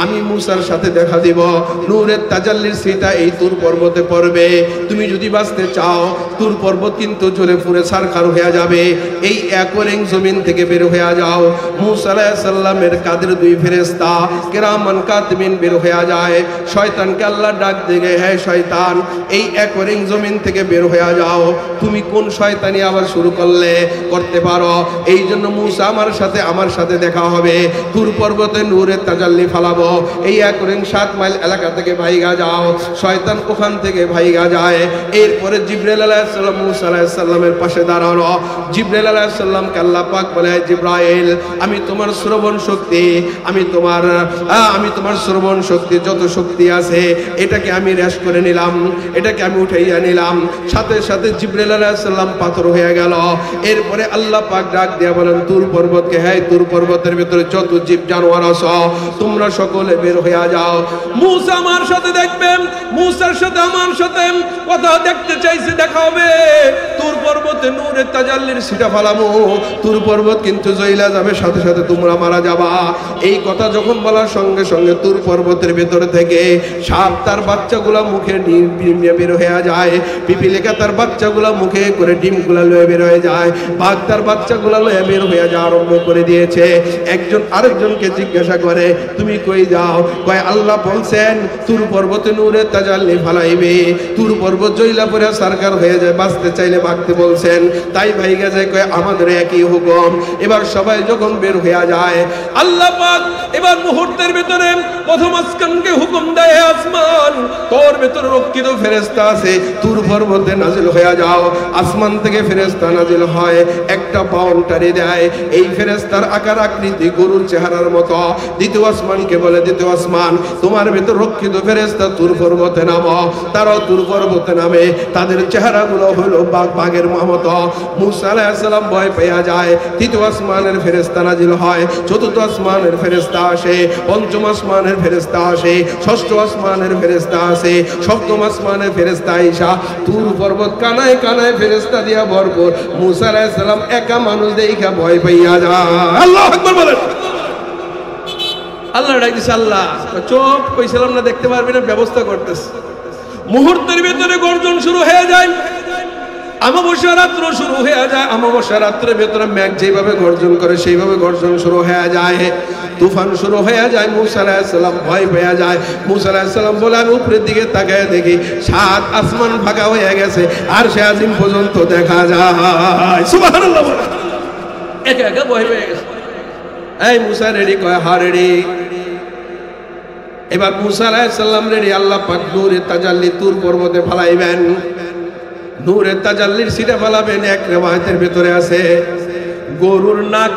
আমি মুসার সাথে দেখা দিব। নূরের তাজাল্লির সিটা এই তুর পর্বতে পড়বে। তুমি যদি বাঁচতে চাও, তুর পর্বত কিন্তু জ্বলে পুড়ে ছারখার হয়ে যাবে। এই একরেং জমিন থেকে বের হয়ে যাও। মুসা আলাইহিস সালামের কাদের 2 ফেরেশতা কিরামান কাতিবিন বের হয়ে যায়। শয়তানকে আল্লাহ ডাক দিয়ে, হ্যাঁ শয়তান, এই একরেং জমিন থেকে বের হয়ে যাও। তুমি কোন শয়তানি আবার শুরু করতে পারো? এই জন্য মুসা আমার সাথে দেখা হবে। তুর পর্বতে নূরের তাজাল্লি ফালাবো। এই একরেং 7 মাইল এলাকা থেকে ভাইগা যাও। শয়তান ওখান থেকে ভাইগা যায়। এরপরে জিবরাইল আলাইহিস সালাম মুসা আলাইহিস সালামের পাশে দাঁড়ানো। জিবরাইল আলাইহিস সালামকে আল্লাহ পাক বলে, জিবরাইল, আমি তোমার শ্রবণ শক্তি, আমি তোমার শ্রবণ শক্তি যত শক্তি আছে এটাকে আমি হ্রাস করে নিলাম, এটাকে আমি উঠাইয়া নিলাম। সাথে সাথে জিবরাইল আলাইহিস সালাম পাথর হয়ে গেল। এরপরে আল্লাহ পাক ডাক দিয়া বলেন, তুর পর্বতকে, হ্যাঁ তুর পর্বতের ভিতরে যত জীব জানোয়ার আছে তোমরা সকলে বের হইয়া যাও। মুসা আমার সাথে দেখবেন, মুসার সাথে আমার সাথে কথা দেখতে চাইছে, দেখা হবে। তুর পর্বতে নূরের তাজাল্লির সিটা ফালামু, তুর পর্বত কিন্তু জ্বলা যাবে, সাথে সাথে তোমরা মারা যাবা। এই কথা যখন বলার সঙ্গে সঙ্গে তুর পর্বতের ভেতর থেকে সাপ তার বাচ্চাগুলা মুখে ডিম নিয়ে বের হয়ে যায়। পিপিলিকা তার বাচ্চাগুলা মুখে করে ডিমগুলা লয়ে বের হয়ে যায়। বাঘ তার বাচ্চাগুলা লয়ে বের হয়ে যাওয়া আরম্ভ করে দিয়েছে। একজন আরেকজনকে জিজ্ঞাসা করে, তুমি কই যাও? কয় আল্লাহ বলছেন তুর পর্বতে নূরের তাজাল্লি ফালাইবে। তুর পর্বত জ্বলা পড়ে সরকার হয়ে যায়, বাঁচতে চাইলে বাঁচতে বলছেন, তাই ভাইগা যায়। কয় আমাদের একই হুকুম। এবার সবাই যখন বের হয়ে যায়, আল্লাহ পাক এবার মুহূর্তের ভিতরে প্রথম আসমানকে হুকুম দেয়, আসমান তোর ভিতরে রক্ষিত ফেরেশতা আছে, তুর পর্বতে নাজিল হয়ে যাও। আসমান থেকে ফেরেশতা নাজিল হয়, একটা বাউন্ডারি দেয়। এই ফেরেশতার আকার আকৃতি গরুর চেহারার মতো। দ্বিতীয় আসমানকে বলে, দ্বিতীয় আসমান তোমার ভিতর রক্ষিত ফেরেশতা তুর পর্বতে নামো। তারাও তুর পর্বতে নামে। তাদের চেহারাগুলো হলো বাঘের মতো। মুসা আলাইহিস সালাম ভয় পেয়ে যায়। তৃতীয় আসমানের ফেরেশতা নাজিল হয়, চতুর্থ আসমানের ফেরেশতা আসে, পঞ্চম আসমানের ফেরেশতা আসে, ষষ্ঠ আসমানের ফেরেশতা আসে, সপ্তম আসমানের ফেরেশতা আইসা তুর পর্বত কানায় কানায় ফেরেশতা দিয়া ভরপুর। মুসা আলাইহিস সালাম একা মানুষ দেখা ভয় পেয়ে যায়। আল্লাহু আকবার বলেন। আল্লাহ ডাক দিছে, আল্লাহ চোখ কইছিলাম না দেখতে পারবি না, ব্যবস্থা করতেছে। মুহূর্তের ভিতরে গর্জন শুরু হয়ে যায়। অমাবস্যা রাত্র শুরু হয়ে যায়। অমাবস্যা রাত্রের ভেতরে মেঘ যেভাবে গর্জন করে সেইভাবে গর্জন শুরু হয়ে যায়। তুফান শুরু হয়ে যায়। মুসা আলাইহিস সালাম ভয় পেয়ে যায়। মুসা আলাইহিস সালাম বলে, আমি উপরের দিকে তাকায় দেখি 7 আসমান ফাঁকা হয়ে গেছে, আর সে আজিম পর্যন্ত দেখা যায়। সুবহানাল্লাহ। একা একা ভয় পেয়ে গেছে। এই মুসা রেডি? কয় হ্যাঁ রেডি। এবার মুসা আলাইহিস সালাম রেডি। আল্লাহ পাক নূরের তাজাল্লি তুর পর্বতে ফালাইবেন। নূরের তাজাল্লির সিটা ফালাবেন। এক রিওয়ায়াতের ভিতরে আছে, গরুর নাক,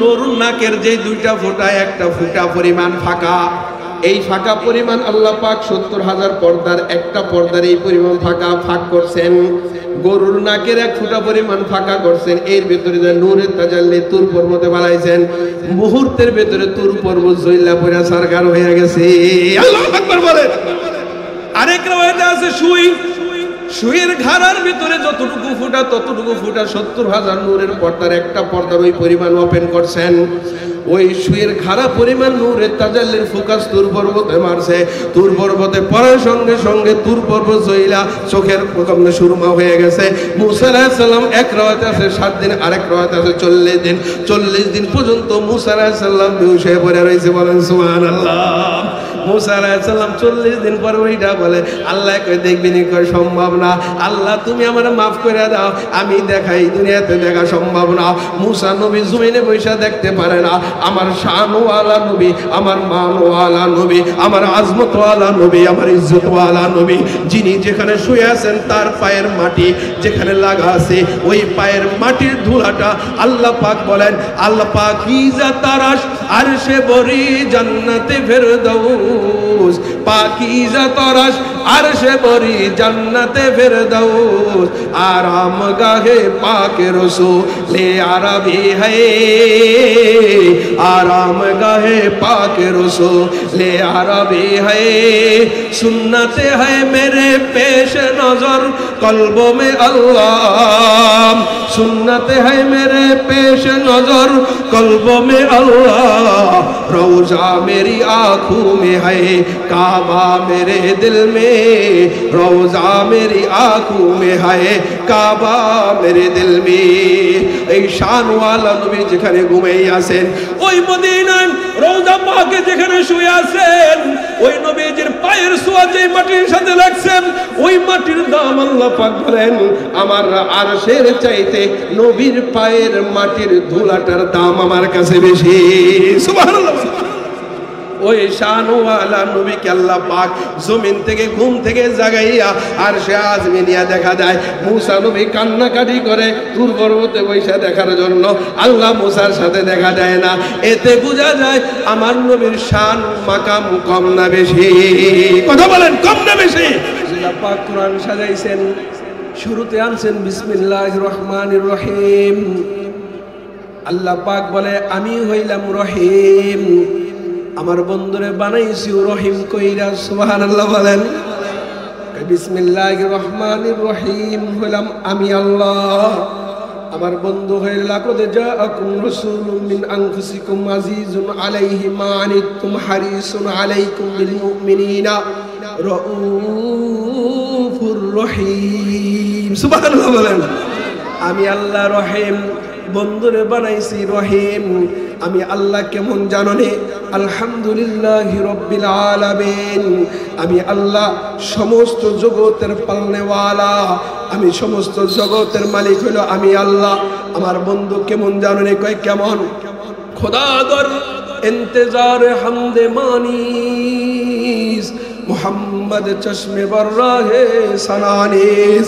গরুর নাকের যে 2টা ফোঁটা, একটা ফোঁটা পরিমাণ ফাঁকা, এই ফাঁকা পরিমাণ আল্লাহ পাক ৭০,০০০ পর্দার একটা পর্দার এই পরিমাণ ফাঁক করছেন। গরুর নাকের ১ ফুটা পরিমাণ ফাঁকা করছেন। এর ভেতরে যে নূরের তাজাল্লি তুর পর্বতে বানাইছেন, মুহূর্তের ভেতরে তুর পর্বত জইলা পড়া সরকার হয়ে গেছে। আল্লাহু আকবার বলেন। আরেক রাওয়ায়াতে আছে সুইয়ের ঘাড়ার ভিতরে যতটুকু ফুটা ততটুকু ফুটা ৭০,০০০ নূরের পর্দার একটা পর্দার ওই পরিমাণ ওপেন করছেন। ওই সুইয়ের ঘাড়া পরিমাণ নূরের তাজাল্লির ফোকাস তুর পর্বতে মারছে। তুর পর্বতে পড়ার সঙ্গে সঙ্গে তুর পর্বত জইলা চোখের প্রকম্পে সুরমা হয়ে গেছে। মুসা আলাইহিস সালাম এক রাওয়ায়াতে আছে 7 দিন, আরেক রাওয়ায়াতে আছে 40 দিন। 40 দিন পর্যন্ত মুসা আলাইহিস সালাম বেহুশ হয়ে পড়ে রয়েছে। বলেন সুবহানাল্লাহ। মুসা আলাইহিস সালাম 40 দিন পর ওইটা বলে, আল্লাহ কই দেখবি নি? কই সম্ভব না। আল্লাহ তুমি আমার মাফ করে দাও, আমি দেখাই দুনিয়াতে দেখা সম্ভব না। মুসা নবী জমিনে বৈশা দেখতে পারে না। আমার শানওয়ালা নবী, আমার মানওয়ালা নবী, আমার আজমতওয়ালা নবী, আমার ইজ্জতওয়ালা নবী, যিনি যেখানে শুয়ে আছেন তার পায়ের মাটি যেখানে লাগা আছে ওই পায়ের মাটির ধুলাটা আল্লাহ পাক বলেন, আল্লাহ পাক ইজা তারাশ আরশে বরি জান্নাতে ফেরদাউস, পাকিজা তারাশ আরশে বরি জান্নাতে ফেরদাউস, আরাম গাহে পাকে রসূলে আরবি है, आराम गाहे पाक रसूले अरबी है, सुन्नते है मेरे पेश नजर कल्बों में अल्लाह, सुन्नते है मेरे पेश नजर कल्बों में अल्लाह, रोजा मेरी आँखों में है काबा मेरे दिल में, रोजा मेरी आँखों में है काबा मेरे दिल में। এই শানওয়ালা নবী যেখানে ঘুমিয়ে আছেন ওই মদিনায় রওজা পাকে যেখানে শুয়ে আছেন ওই নবীজির পায়ের ছোঁয়া যে মাটির সাথে লাগছেন ওই মাটির দাম আল্লাহ পাক বলেন আমার আরশের চাইতে নবীর পায়ের মাটির ধুলাটার দাম আমার কাছে বেশি। সুবহানাল্লাহ। ওই শানওয়ালা নবীকে আল্লাহ পাক জমিন থেকে ঘুম থেকে জাগাইয়া আর সে আজমিনিয়া দেখা যায়। মুসা নবী কান্নাকাটি করে তুর পর্বতে বৈশা দেখার জন্য, আল্লাহ মুসার সাথে দেখা যায় না। এতে বোঝা যায় আমার নবীর শান মাকাম কম না বেশি? কথা বলেন, কম না বেশি? আল্লাহ পাক কোরআন সাজাইছেন, শুরুতে আনছেন বিসমিল্লাহির রহমানির রহিম। আল্লাহ পাক বলে আমি হইলাম রহিম, আমার বন্ধুরে বানাইছি রহিম কইরা। সুবহানাল্লাহ বলেন। বিসমিল্লাহির রহমানির রহিম হইলাম আমি আল্লাহ, আমার বন্ধু হইল লাকাদ জাআকুম রাসূলুম মিন আনফুসিকুম আজিজুন আলাইহি মা আনিতুম হারিসুন আলাইকুম বিল মুমিনিনা রাউফুর রহিম। সুবহানাল্লাহ বলেন। আমি আল্লাহ রহিম, বন্ধুরে বানাইছি রহিম। আমি আল্লাহ কেমন জাননে? আলহামদুলিল্লাহি রাব্বিল আলামিন। আমি আল্লাহ সমস্ত জগতের পালনেওয়ালা, আমি সমস্ত জগতের মালিক হইল আমি আল্লাহ। আমার বন্ধু কেমন জাননে? কয় কেমন? খোদাগর ইন্তজার হামদে মানিস মুহাম্মদ চশমে বর্রাহে সানানিস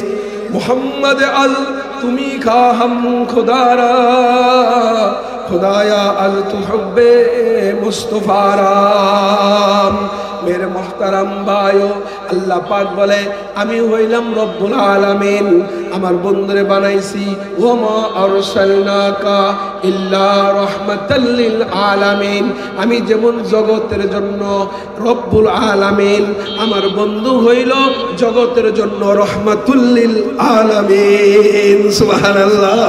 মুহাম্মদ আল তুমি খা হাম খুদারা खुदाया अल तुहब्बे मुस्तफारा। मेरे मोहतरम भाइयों, अल्लाह पाक बोले আমি হইলাম রব্বুল আলামিন, আমার বন্ধুরে বানাইছি ওমা আরসালনাকা ইল্লা রাহমাতাল লিল আলামিন। আমি যেমন জগতের জন্য রব্বুল আলামিন, আমার বন্ধু হইল জগতের জন্য রহমাতুল লিল আলামিন। সুবহানাল্লাহ।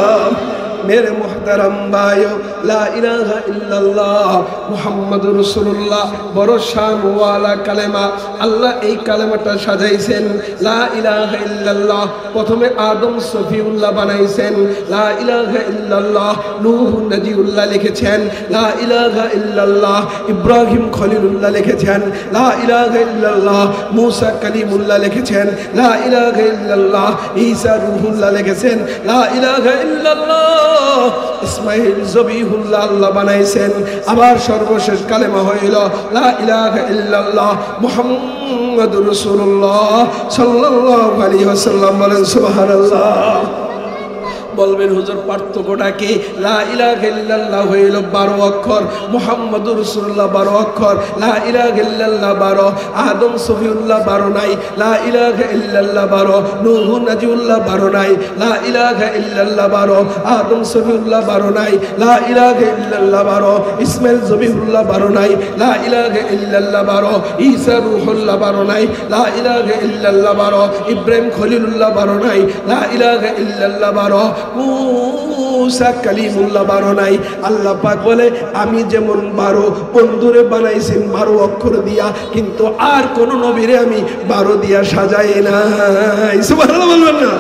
मेरे मोहतरम भाइयों, ला इलाहा इल्लल्लाह मुहम्मद रसूलुल्लाह बड़ो शान वाला कलेमा। अल्लाह এই কালেমাটা সাজাইছেন। লা ইলাহা ইল্লাল্লাহ প্রথমে আদম সফিউল্লাহ বানাইছেন। লা ইলাহা ইল্লাল্লাহ নূহ নজিউল্লাহ লিখেছেন। লা ইলাহা ইল্লাল্লাহ ইব্রাহিম খলিলুল্লাহ লিখেছেন। লা ইলাহা ইল্লাল্লাহ মুসা কালিমুল্লাহ লিখেছেন। লা ইলাহা ইল্লাল্লাহ ঈসা রূহুল্লাহ লিখেছেন। লা ইলাহা ইল্লাল্লাহ ইসমাইল জবিহুল্লাহ আল্লাহ বানাইছেন। আবার সর্বশেষ কালেমা হইল লা ইলাহা ইল্লাল্লাহ মুহাম্মাদুর রাসূলুল্লাহ সাল্লাল্লাহু আলাইহি ওয়াসাল্লাম। বলেন সুবহানাল্লাহ। বলবেন হুজুর পার্থক্যটা কি? লা ইলাহা ইল্লাল্লাহ হইল 12 অক্ষর, মুহাম্মাদুর রাসূলুল্লাহ 12 অক্ষর। লা ইলাহা ইল্লাল্লাহ 12, আদম সফিউল্লাহ 12 নাই। লা ইলাহা ইল্লাল্লাহ 12, নূহ নাজিউল্লাহ 12 নাই। লা ইলাহা ইল্লাল্লাহ 12, আদম সফিউল্লাহ 12 নাই। লা ইলাহা ইল্লাল্লাহ 12, ইসমাইল জবিহুল্লাহ 12 নাই। লা ইলাহা ইল্লাল্লাহ 12, ঈসা রূহুল্লাহ 12 নাই। লা ইলাহা ইল্লাল্লাহ 12, ইব্রাহিম খলিলুল্লাহ 12 নাই। লা ইলাহা ইল্লাল্লাহ 12, মুসা কালিমুল্লাহ 12 নাই। আল্লাহ পাক বলে আমি যেমন 12 বন্ধুরে বানাইছেন 12 অক্ষর দিয়া, কিন্তু আর কোন নবীরে আমি 12 দিয়া সাজাই নাই। সুবহানাল্লাহ বলবেন না?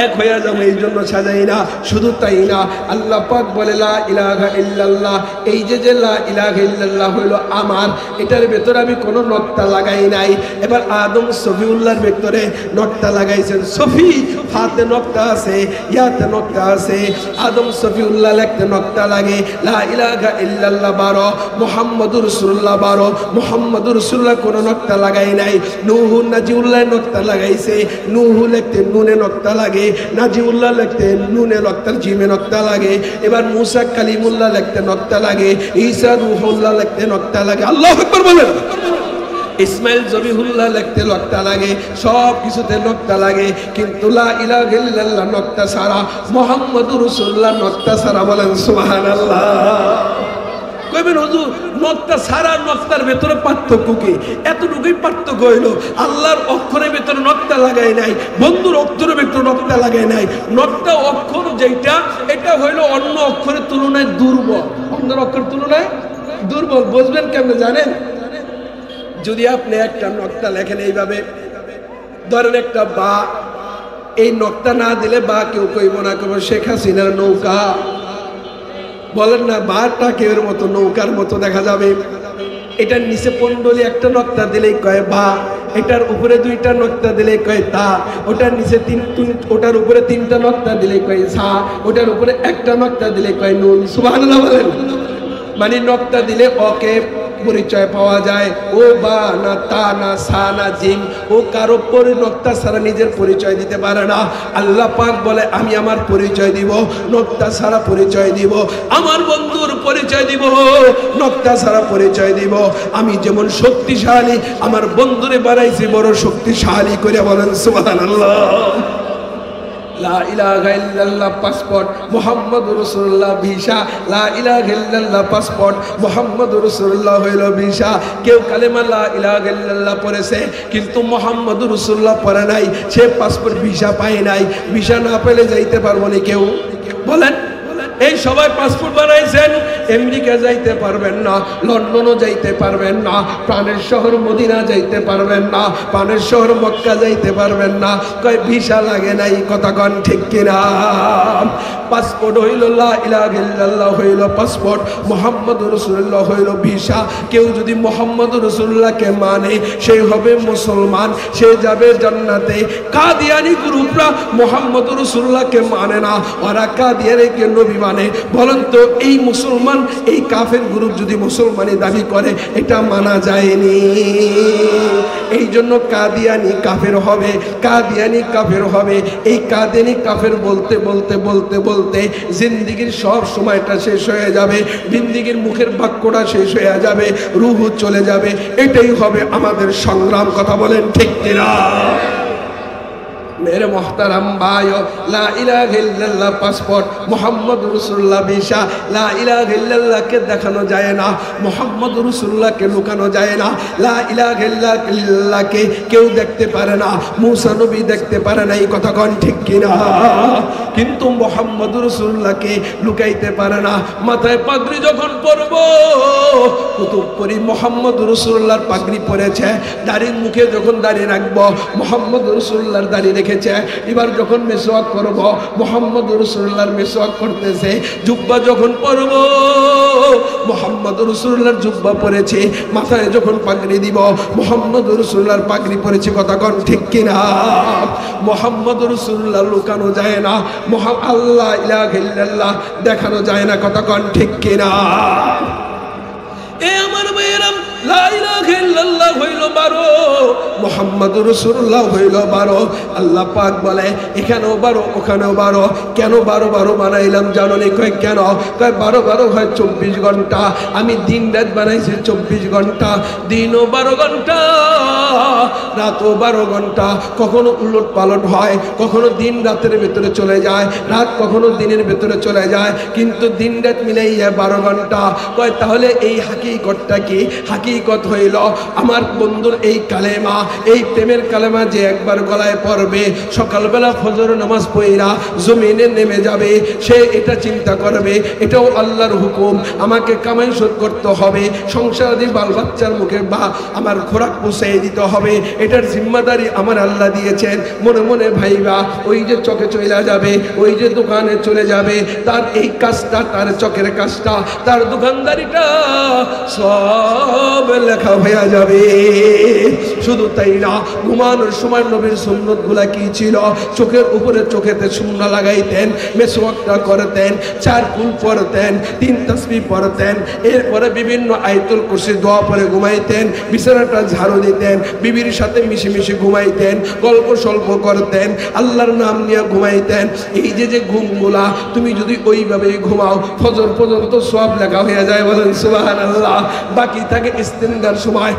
এক হয়ে যাবে এই জন্য সাজাই না। শুধু তাই না, আল্লাহ পাক বলে লা ইলাহা ইল্লাল্লাহ, এই যে লা ইলাহা ইল্লাল্লাহ হইল আমার, এটার ভেতরে আমি কোনো নক্তা লাগাই নাই। এবার আদম সফিউল্লাহর ভেতরে নক্তা লাগাইছেন। সফি হাতে নক্তা আছে, ইয়াতে নক্তা আছে। আদম সফিউল্লাহ লিখতে নক্তা লাগে। লা ইলাহা ইল্লাল্লাহ 12, মুহাম্মাদুর রাসূলুল্লাহ 12, মুহাম্মাদুর রাসূলুল্লাহ কোনো নক্তা লাগাই নাই। নূহ নাজিউল্লাহ নক্তা লাগাইছে। নূহ লিখতে নুনে নক্তা লাগে, নাজিউল্লাহ লিখতে নুনে নক্তার জিমে নক্তা লাগে। এবার মুসা কালিমুল্লাহ লিখতে নক্তা লাগে, ঈসা রূহুল্লাহ লিখতে নক্তা লাগে। আল্লাহু আকবার বলেন। ইসমাইল জবিহুল্লাহ লিখতে নক্তা লাগে, সব কিছুতে নক্তা লাগে, কিন্তু লা ইলাহা ইল্লাল্লাহ নক্তা ছাড়া, মুহাম্মাদুর রাসূলুল্লাহ নক্তা ছাড়া। বলেন সুবহানাল্লাহ। কইবেন হুজুর নক্তা ছাড়া নক্তার ভেতরে পার্থক্য কি? এতটুকুই পার্থক্য হইল আল্লাহর অক্ষরের ভেতরে নক্তা লাগাই নাই, বন্ধুর অক্ষরের ভেতরে নক্তা লাগাই নাই। নক্তা অক্ষর যেটা, এটা হইল অন্য অক্ষরের তুলনায় দুর্বল। অন্য অক্ষরের তুলনায় দুর্বল। বুঝবেন কেমনে জানেন? যদি আপনি একটা নক্তা লেখেন এইভাবে, ধরেন একটা বা, এই নক্তা না দিলে বা কেউ কইব না, কেউ শেখ হাসিনার নৌকা বলেন না, বারটা কেউর মতো নৌকার মতো দেখা যাবে। এটার নিচে পন্ডলি একটা নক্তা দিলেই কয় বা, এটার উপরে 2টা নক্তা দিলেই কয় তা, ওটার নিচে ওটার উপরে 3টা নক্তা দিলেই কয় সা, ওটার উপরে একটা নক্তা দিলেই কয় নুন। সুবহানাল্লাহ বলেন। মানে নক্তা দিলে অকে পরিচয় পাওয়া যায়, ও বা না তা না সা না জিম, ও কারো পরে নক্তা ছাড়া নিজের পরিচয় দিতে পারে না। আল্লাহ পাক বলে আমি আমার পরিচয় দিব, নক্তা ছাড়া পরিচয় দিব। আমার বন্ধুর পরিচয় দিব, নক্তা ছাড়া পরিচয় দিব। আমি যেমন শক্তিশালী, আমার বন্ধুরে বানাইছি বড় শক্তিশালী করে। বলেন সুবহানাল্লাহ। লা ইলাহা ইল্লাল্লাহ পাসপোর্ট, মুহাম্মাদুর রাসূলুল্লাহ ভিসা। লা ইলাহা ইল্লাল্লাহ পাসপোর্ট, মুহাম্মাদুর রাসূলুল্লাহ হইল ভিসা। কেউ কালেমা লা ইলাহা ইল্লাল্লাহ পড়েছে কিন্তু মুহাম্মাদুর রাসূলুল্লাহ পড়ে নাই, সে পাসপোর্ট ভিসা পায় নাই। ভিসা না পেলে যাইতে পারবো না কেউ? বলেন। এই সবাই পাসপোর্ট বানাইছেন, আমেরিকা যাইতে পারবেন না, লন্ডনও যাইতে পারবেন না, প্রাণের শহর মদিনা যাইতে পারবেন না, প্রাণের শহর মক্কা যাইতে পারবেন না। কয় ভিসা লাগে নাই। কথা কন ঠিক কিনা? পাসপোর্ট হইল লা ইলাহা ইল্লাল্লাহ হইল পাসপোর্ট, মুহাম্মাদুর রাসূলুল্লাহ হইল ভিসা। কেউ যদি মুহাম্মাদুর রাসূলুল্লাহকে মানে সে হবে মুসলমান, সে যাবে জান্নাতে। কাদিয়ানি গ্রুপরা মুহাম্মাদুর রাসূলুল্লাহকে মানে না, ওরা কাদিয়ানিকে নবী মানে। বলেন তো এই মুসলমান, এই কাফের গ্রুপ যদি মুসলমানি দাবি করে, এটা মানা যায়নি। এই জন্য কাদিয়ানি কাফের হবে, কাদিয়ানি কাফের হবে। এই কাদিয়ানি কাফের বলতে বলতে বলতে বলতে জিন্দিগির সব সময়টা শেষ হয়ে যাবে, জিন্দিগির মুখের বাক্যটা শেষ হয়ে যাবে, রূহ চলে যাবে। এটাই হবে আমাদের সংগ্রাম। কথা বলেন ঠিক কিনা? मेरे मोहतरम भाइयों, ला इलाहा इल्लल्लाह पासपोर्ट, मोहम्मद रसूलुल्लाह ভিসা। লা ইলাহা ইল্লাল্লাহকে দেখানো যায় না, মোহাম্মদ রাসূলুল্লাহকে লুকানো যায় না। লা ইলাহা ইল্লাল্লাহকে কেউ দেখতে পারে না, মুসা নবী দেখতে পারে না। এই কথা কোন ঠিক কিনা? কিন্তু মোহাম্মদ রাসূলুল্লাহকে লুকাইতে পারে না। মাথায় পাগড়ি যখন পরব, কুতুব পরি মোহাম্মদ রাসূলুল্লাহর পাগড়ি পরেছে। দাড়ির মুখে যখন দাড়ি রাখবো, মোহাম্মদ রাসূলুল্লাহর দাড়ি রেখেছে। এবার যখন মিসওয়াক করব, মুহাম্মদ রাসূলুল্লাহর মিসওয়াক করতেছে। জুব্বা যখন পরব, মুহাম্মদ রাসূলুল্লাহর জুব্বা পরেছে। মাথায় যখন পাগড়ি দিব, মুহাম্মদ রাসূলুল্লাহর পাগড়ি পরেছে। কথা কোন ঠিক কিনা? মুহাম্মদ রাসূলুল্লাহ লুকানো যায় না, আল্লাহ ইলাহা ইল্লাল্লাহ দেখানো যায় না। কথা কোন ঠিক কিনা? এ আমার ভাইয়েরা, লা ইলাহা ইল্লাল্লাহ হইল 12, মুহাম্মাদুর রাসূলুল্লাহ হইল 12। আল্লাহ পাক বলে এখানেও 12 ওখানেও 12। কেন 12 বানাইলাম জানো নি? কয় কেন? কয় 12 হয় 24 ঘন্টা, আমি দিন রাত বানাইছি 24 ঘন্টা। দিনও 12 ঘন্টা, রাতও 12 ঘন্টা। কখনো উলট পালট হয়, কখনো দিন রাতের ভেতরে চলে যায়, রাত কখনো দিনের ভেতরে চলে যায়, কিন্তু দিন রাত মিলাইয়া 12 ঘন্টা। কয় তাহলে এই হাকিকতটা কি? হাকিকত হইল আমার বন্ধুর এই কালেমা, এই প্রেমের কালেমা যে একবার গলায় পড়বে, সকালবেলা ফজর নামাজ পড়া জমিনে নেমে যাবে, সে এটা চিন্তা করবে এটাও আল্লাহর হুকুম, আমাকে কামাই শোধ করতে হবে, সংসারাদি বাল বাচ্চার মুখে বা আমার খোরাক পৌঁছাই দিতে হবে, এটার জিম্মাদারি আমার আল্লাহ দিয়েছেন। মনে মনে ভাইবা ওই যে চকে চলে যাবে, ওই যে দোকানে চলে যাবে, তার এই কাজটা, তার চকের কাজটা, তার দোকানদারিটা সব লেখা হয়ে যাবে। শুধু তাই না, ঘুমানোর সময় নবীর সুন্নত গুলা কি ছিল? চোখের উপরে চোখেতে সুন্না লাগাইতেন, মেসওয়াকটা করতেন, 4 কুল পড়তেন, 3 তাসবিহ পড়তেন, এরপরে বিভিন্ন আয়াতুল কুরসি দোয়া পড়ে ঘুমাইতেন, বিছানাটা ঝাড়ু দিতেন, বিবির সাথে মিশে ঘুমাইতেন, গল্প সল্প করতেন, আল্লাহর নাম নিয়ে ঘুমাইতেন। এই যে ঘুমগুলা তুমি যদি ওইভাবেই ঘুমাও, ফজর পর্যন্ত সব লেখা হয়ে যায়, বলেন সুবহানাল্লাহ। বাকি থাকে ইস্তেনজার সময়,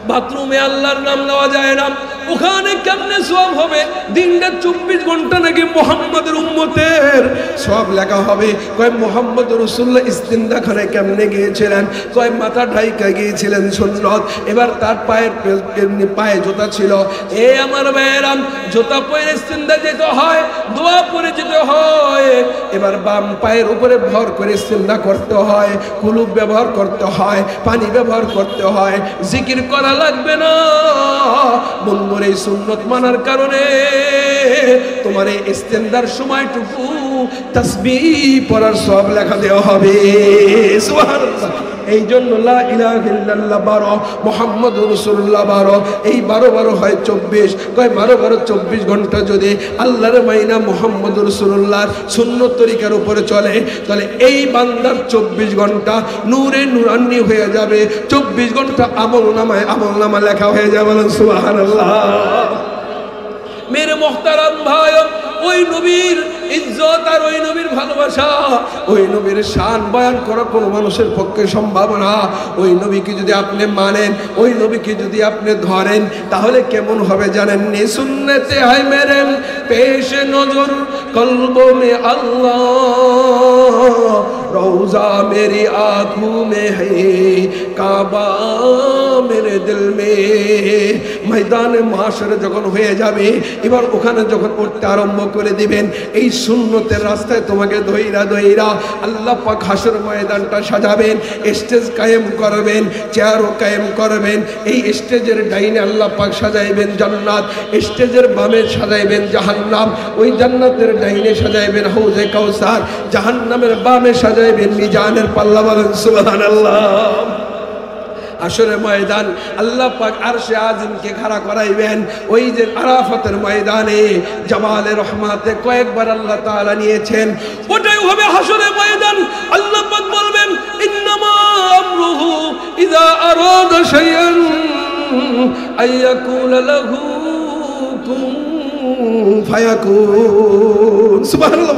বাথরুমে আল্লাহর নাম নেওয়া যায় না, ওখানে কেমনে সওয়াব হবে? দিনটা 24 ঘন্টা নাকি মুহাম্মদের উম্মতের সব লেখা হবে। কয় মুহাম্মদ রাসূলুল্লাহ ইস্তেনজাখানে কেমনে গিয়েছিলেন? কয় মাথা ঢাইকা গিয়েছিলেন সুন্নত। এবার তার পায়ে জুতা ছিল। এ আমার ভাইয়েরা, জুতা পরে ইস্তেনজা যেতে হয়, দোয়া পরে যেতে হয়। এবার বাম পায়ের উপরে ভর করে ইস্তেনজা করতে হয়, কুলুব ব্যবহার করতে হয়, পানি ব্যবহার করতে হয়, জিকির করা লাগবে না। বন্ধুর এই সুন্নত মানার কারণে তোমার এই ইস্তেনজার সময়টুকু তাসবিহ পড়ার সব লেখা দেওয়া হবে। সুবহানাল্লাহ। এই জন্য লা ইলাহা ইল্লাল্লাহ 12, মুহাম্মাদুর রাসূলুল্লাহ 12, এই 12 হয় 24। কয় 12 24 ঘন্টা যদি আল্লাহর মাইনা মুহাম্মাদুর রাসূলুল্লাহর সুন্নত তরিকার উপরে চলে, তাহলে এই বান্দার 24 ঘন্টা নূরে নূরানি হয়ে যাবে, 24 ঘন্টা আমলনামা লেখা হয়ে যাবে। বলেন সুবহানাল্লাহ। মেরে মুহতারাম ভাই, ওই নবীর ইজ্জত আর ওই নবীর ভালোবাসা, ওই নবীর শান বয়ান করা কোনো মানুষের পক্ষে সম্ভব না। ওই নবীকে যদি আপনি মানেন, ওই নবীকে যদি আপনি ধরেন, তাহলে কেমন হবে জানেন নি? সুন্নতে হয় মেরে পেশ নজর কলবো মে আল্লাহ, রওজা মেরি আঁখোं में है, কাবা মেরে দিল মে। ময়দানে মাশরে যখন হয়ে যাবে, এবার ওখানে যখন উঠতে আরম্ভ করে দিবেন, এই সুন্নতের রাস্তায় তোমাকে দইরা আল্লাহ পাক হাসর ময়দানটা সাজাবেন, স্টেজ কায়েম করবেন, চেয়ারও কায়েম করবেন। এই স্টেজের ডাইনে আল্লাহ পাক সাজাইবেন জান্নাত, স্টেজের বামে সাজাইবেন জাহান্নাম, ওই জান্নাতের ডাইনে সাজাইবেন হাউজে কাউসার, জাহান্নামের বামে সাজাইবেন মিজানের পাল্লা। বলেন সুবহানাল্লাহ। আসরে ময়দান আল্লাহ পাক আরশে আজিমকে খাড়া করাইবেন, ওই যে আরাফাতের ময়দানে জামালে রহমাতে কয়েকবার আল্লাহ তাআলা নিয়েছেন, ওটাই হবে হাসরে ময়দান। আল্লাহ পাক বলবেন ইন্নামা আমরুহু ইযা আরাদা শাইআন আইয়াকুলা লাহু কুন ফায়াকুন। সুবহানাল্লাহ।